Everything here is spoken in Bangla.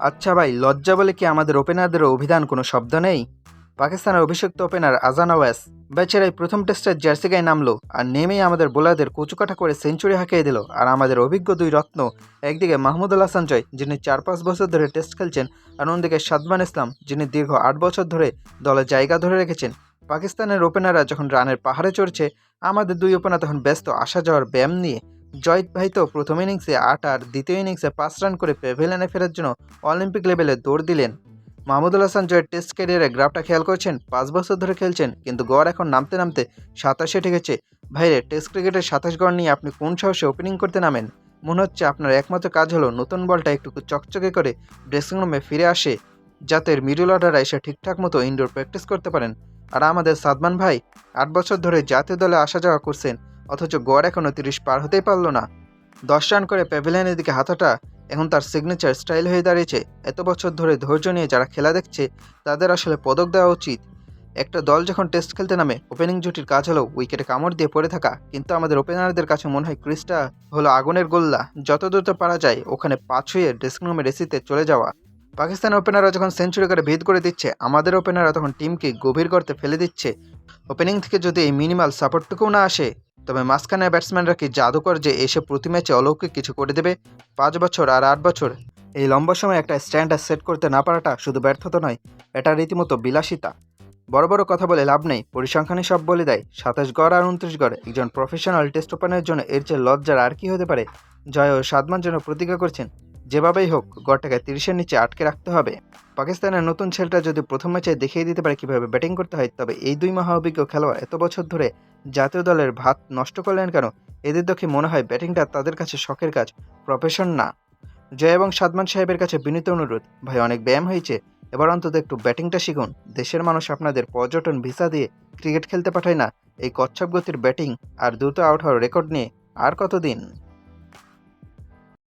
আচ্ছা ভাই, লজ্জা বলে কি আমাদের ওপেনারদের অভিধান কোনো শব্দ নেই? পাকিস্তানের অভিষিক্ত ওপেনার আজান আওয়াজ বেচারাই প্রথম টেস্টের জার্সি গায়ে নামলো আর নেমেই আমাদের বোলারদের কুচুকাটা করে সেঞ্চুরি হাঁকিয়ে দিল। আর আমাদের অভিজ্ঞ দুই রত্ন, একদিকে মাহমুদুল হাসান জয় যিনি 4-5 বছর ধরে টেস্ট খেলছেন, আর অন্যদিকে সাদমান ইসলাম যিনি দীর্ঘ 8 বছর ধরে দলে জায়গা ধরে রেখেছেন। পাকিস্তানের ওপেনাররা যখন রানের পাহাড়ে চড়ছে, আমাদের দুই ওপেনার তখন ব্যস্ত আসা যাওয়ার ব্যায়াম নিয়ে। জয় ভাই তো প্রথম ইনিংসে 8 আর দ্বিতীয় ইনিংসে 5 রান করে প্যাভিলিয়নে ফেরার জন্য অলিম্পিক লেভেলে দৌড় দিলেন। মাহমুদুল হাসান জয়ের টেস্ট ক্যারিয়ারে গ্রাফটা খেয়াল করছেন, 5 বছর ধরে খেলছেন কিন্তু গড় এখন নামতে নামতে 27-এ ঠেকেছে। ভাইরে, টেস্ট ক্রিকেটের 27 গড় নিয়ে আপনি কোন সাহসে ওপেনিং করতে নামেন? মনে হচ্ছে আপনার একমাত্র কাজ হলো নতুন বলটা একটু চকচকে করে ড্রেসিং রুমে ফিরে আসে, যাতে মিডল অর্ডাররা এসে ঠিকঠাক মতো ইনডোর প্র্যাকটিস করতে পারেন। আর আমাদের সাদমান ভাই 8 বছর ধরে জাতীয় দলে আসা যাওয়া করছেন, অথচ গড় এখনও 30 পার হতেই পারল না। 10 রান করে প্যাভিলিয়নের দিকে হাঁটাটা এখন তার সিগনেচার স্টাইল হয়ে দাঁড়িয়েছে। এত বছর ধরে ধৈর্য নিয়ে যারা খেলা দেখছে তাদের আসলে পদক দেওয়া উচিত। একটা দল যখন টেস্ট খেলতে নামে, ওপেনিং জুটির কাজ হলো উইকেটে কামড় দিয়ে পড়ে থাকা, কিন্তু আমাদের ওপেনারদের কাছে মনে হয় ক্রিজটা হলো আগুনের গোল্লা, যত দ্রুত পারা যায় ওখানে পা ছুঁয়ে ড্রেসিং রুমে রেসিতে চলে যাওয়া। পাকিস্তানের ওপেনাররা যখন সেঞ্চুরি করে ভিত করে দিচ্ছে, আমাদের ওপেনাররা তখন টিমকে গভীর গর্তে ফেলে দিচ্ছে। ওপেনিং থেকে যদি এই মিনিমাল সাপোর্টটুকুও না আসে, তবে মাঝখানে ব্যাটসম্যানরা কি জাদুকর যে এসে প্রতি ম্যাচে অলৌকিক কিছু করে দেবে? 5 বছর আর 8 বছর এই লম্বা সময় একটা স্ট্যান্ডার্ড সেট করতে না পারাটা শুধু ব্যর্থতা নয়, এটা রীতিমতো বিলাসিতা। বড় বড় কথা বলে লাভ নেই, পরিসংখ্যানই সব বলে দেয়। 27 গড় আর 29 গড় একজন প্রফেশনাল টেস্ট ওপেনারের জন্য এর চেয়ে লজ্জার আর কি হতে পারে? জয় ও সাদমান যেন প্রতিজ্ঞা করছেন, যেভাবেই হোক গড়টাকে 30-এর নিচে আটকে রাখতে হবে। পাকিস্তানের নতুন ছেলেটা যদি প্রথম ম্যাচে দেখিয়ে দিতে পারে কীভাবে ব্যাটিং করতে হয়, তবে এই দুই মহা অভিজ্ঞ খেলোয়াড় এত বছর ধরে জাতীয় দলের ভাত নষ্ট করলেন কেন? এদের দেখে মনে হয় ব্যাটিংটা তাদের কাছে শখের কাজ, প্রফেশন না। জয় এবং সাদমান সাহেবের কাছে বিনীত অনুরোধ, ভাই অনেক ব্যায়াম হয়েছে, এবার অন্তত একটু ব্যাটিংটা শিখুন। দেশের মানুষ আপনাদের পর্যটন ভিসা দিয়ে ক্রিকেট খেলতে পাঠায় না। এই কচ্ছপ গতির ব্যাটিং আর দ্রুত আউট হওয়ার রেকর্ড নিয়ে আর কতদিন?